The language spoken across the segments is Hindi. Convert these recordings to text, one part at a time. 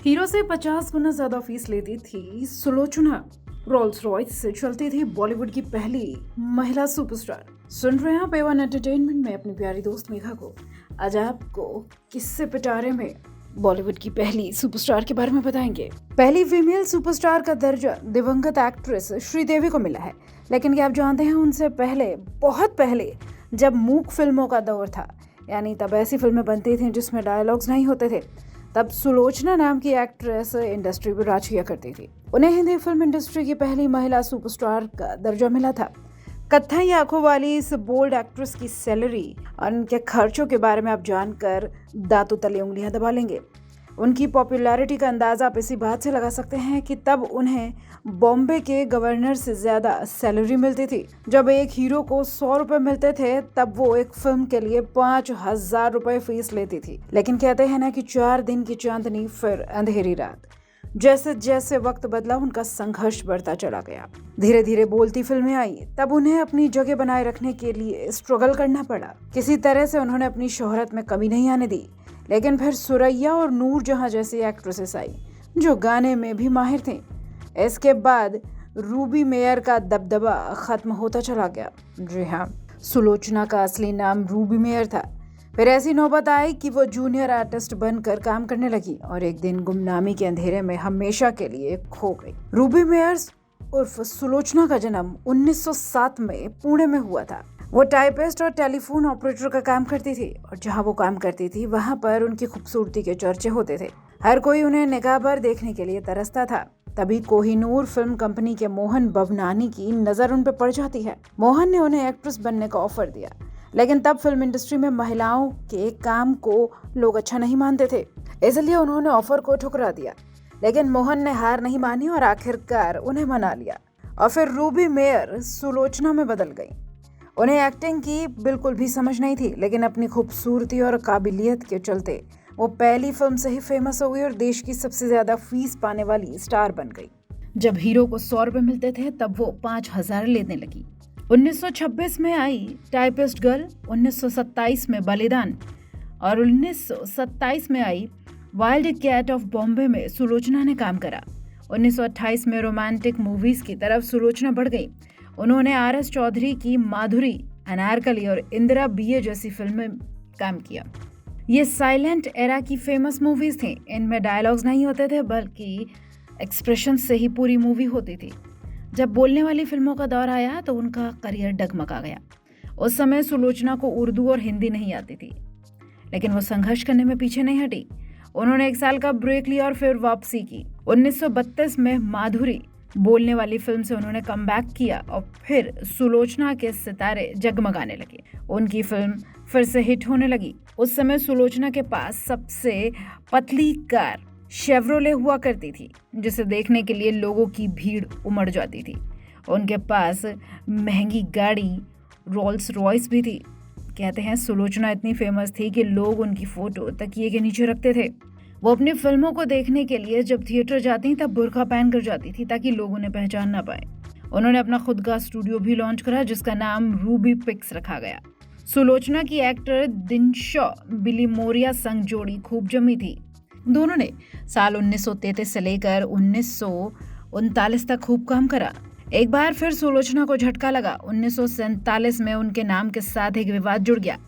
हीरो से 50 गुना ज्यादा फीस लेती थी सुलोचना। रोल्स रॉयस से चलती थी बॉलीवुड की पहली महिला सुपरस्टार। सुन रहे हैं आप A1 एंटरटेनमेंट में अपनी प्यारी दोस्त मेघा को। आज आपको किस्से पिटारे में बॉलीवुड की पहली सुपरस्टार के बारे में बताएंगे। पहली फीमेल सुपरस्टार का दर्जा दिवंगत एक्ट्रेस श्रीदेवी को मिला है, लेकिन क्या आप जानते हैं उनसे पहले, बहुत पहले, जब मूक फिल्मों का दौर था, यानी तब ऐसी फिल्में बनती थीं जिसमें डायलॉग्स नहीं होते थे, तब सुलोचना नाम की एक्ट्रेस इंडस्ट्री पर राज किया करती थी। उन्हें हिंदी फिल्म इंडस्ट्री की पहली महिला सुपरस्टार का दर्जा मिला था। कत्थई आंखों वाली इस बोल्ड एक्ट्रेस की सैलरी और उनके खर्चों के बारे में आप जानकर दांतों तले उंगलियां दबा लेंगे। उनकी पॉपुलैरिटी का अंदाजा आप इसी बात से लगा सकते हैं कि तब उन्हें बॉम्बे के गवर्नर से ज्यादा सैलरी मिलती थी। जब एक हीरो को 100 रुपए मिलते थे, तब वो एक फिल्म के लिए 5,000 रुपए फीस लेती थी। लेकिन कहते हैं ना कि 4 दिन की चांदनी फिर अंधेरी रात। जैसे जैसे वक्त बदला, उनका संघर्ष बढ़ता चला गया। धीरे धीरे बोलती फिल्में आई, तब उन्हें अपनी जगह बनाए रखने के लिए स्ट्रगल करना पड़ा। किसी तरह से उन्होंने अपनी शोहरत में कमी नहीं आने दी। लेकिन फिर सुरैया और नूर जहां जैसी एक्ट्रेसेस आई जो गाने में भी माहिर थीं। इसके बाद रूबी मेयर का दबदबा खत्म होता चला गया। जी हाँ, सुलोचना का असली नाम रूबी मेयर था। फिर ऐसी नौबत आई कि वो जूनियर आर्टिस्ट बनकर काम करने लगी और एक दिन गुमनामी के अंधेरे में हमेशा के लिए खो गई। रूबी मेयर उर्फ सुलोचना का जन्म 1907 में पुणे में हुआ था। वो टाइपिस्ट और टेलीफोन ऑपरेटर का काम करती थी और जहां वो काम करती थी वहां पर उनकी खूबसूरती के चर्चे होते थे। हर कोई उन्हें निगाह भर देखने के लिए तरसता था। तभी कोहिनूर फिल्म कंपनी के मोहन भवनानी की नजर उन पर पड़ जाती है। मोहन ने उन्हें एक्ट्रेस बनने का ऑफर दिया, लेकिन तब फिल्म इंडस्ट्री में महिलाओं के काम को लोग अच्छा नहीं मानते थे, इसलिए उन्होंने ऑफर को ठुकरा दिया। लेकिन मोहन ने हार नहीं मानी और आखिरकार उन्हें मना लिया और फिर रूबी मेयर सुलोचना में बदल गई। उन्हें एक्टिंग की बिल्कुल भी समझ नहीं थी, लेकिन अपनी खूबसूरती और काबिलियत के चलते वो पहली फिल्म से ही फेमस हो गई और देश की सबसे ज्यादा फीस पाने वाली स्टार बन गई। जब हीरो को 100 रुपए मिलते थे, तब वो 5,000 लेने लगी। 1926 में आई टाइपिस्ट गर्ल, 1927 में बलिदान और 1927 में आई वाइल्ड कैट ऑफ बॉम्बे में सुलोचना ने काम करा। 1928 में रोमांटिक मूवीज की तरफ सुलोचना बढ़ गई। उन्होंने RS चौधरी की माधुरी, अनारकली और इंदिरा BA जैसी फिल्में काम किया। ये साइलेंट एरा की फेमस मूवीज थी। इनमें डायलॉग्स नहीं होते थे, बल्कि एक्सप्रेशन से ही पूरी मूवी होती थी। जब बोलने वाली फिल्मों का दौर आया तो उनका करियर डगमगा गया। उस समय सुलोचना को उर्दू और हिंदी नहीं आती थी, लेकिन वो संघर्ष करने में पीछे नहीं हटी। उन्होंने 1 साल का ब्रेक लिया और फिर वापसी की। 1932 में माधुरी बोलने वाली फिल्म से उन्होंने कमबैक किया और फिर सुलोचना के सितारे जगमगाने लगे। उनकी फिल्म फिर से हिट होने लगी। उस समय सुलोचना के पास सबसे पतली कार शेवरोले हुआ करती थी, जिसे देखने के लिए लोगों की भीड़ उमड़ जाती थी। उनके पास महंगी गाड़ी रोल्स रॉयस भी थी। कहते हैं सुलोचना इतनी फेमस थी कि लोग उनकी फोटो तकिए के नीचे रखते थे। वो अपनी फिल्मों को देखने के लिए जब थिएटर जाती तब बुर्का पहन कर जाती थी, ताकि लोग उन्हें पहचान ना पाए। उन्होंने अपना खुद का स्टूडियो भी लॉन्च करा, जिसका नाम रूबी पिक्स रखा गया। सुलोचना की एक्टर दिनशॉ बिलीमोरिया संग जोड़ी खूब जमी थी। दोनों ने साल 1933 से लेकर 1939 तक खूब काम करा। एक बार फिर सुलोचना को झटका लगा। 1947 में उनके नाम के साथ एक विवाद जुड़ गया।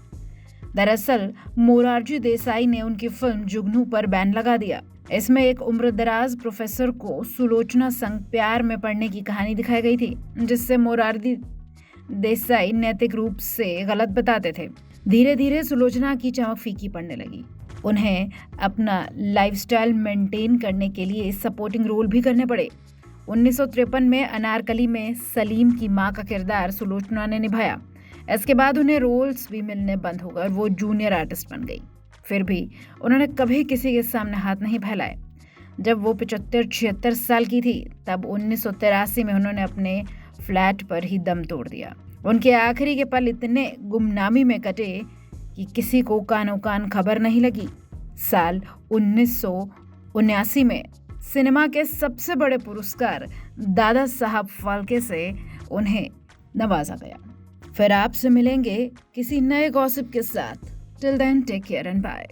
दरअसल मोरारजी देसाई ने उनकी फिल्म जुगनू पर बैन लगा दिया। इसमें एक उम्रदराज प्रोफेसर को सुलोचना संग प्यार में पड़ने की कहानी दिखाई गई थी, जिससे मोरारजी देसाई नैतिक रूप से गलत बताते थे। धीरे धीरे सुलोचना की चमक फीकी पड़ने लगी। उन्हें अपना लाइफस्टाइल मेंटेन करने के लिए सपोर्टिंग रोल भी करने पड़े। 1953 में अनारकली में सलीम की मां का किरदार सुलोचना ने निभाया। इसके बाद उन्हें रोल्स भी मिलने बंद हो गए और वो जूनियर आर्टिस्ट बन गई। फिर भी उन्होंने कभी किसी के सामने हाथ नहीं फैलाए। जब वो 75-76 साल की थी, तब 1983 में उन्होंने अपने फ्लैट पर ही दम तोड़ दिया। उनके आखिरी के पल इतने गुमनामी में कटे कि किसी को कानो कान खबर नहीं लगी। साल 1979 में सिनेमा के सबसे बड़े पुरस्कार दादा साहब फाल्के से उन्हें नवाजा गया। फिर आपसे मिलेंगे किसी नए गॉसिप के साथ। Till then take care and bye.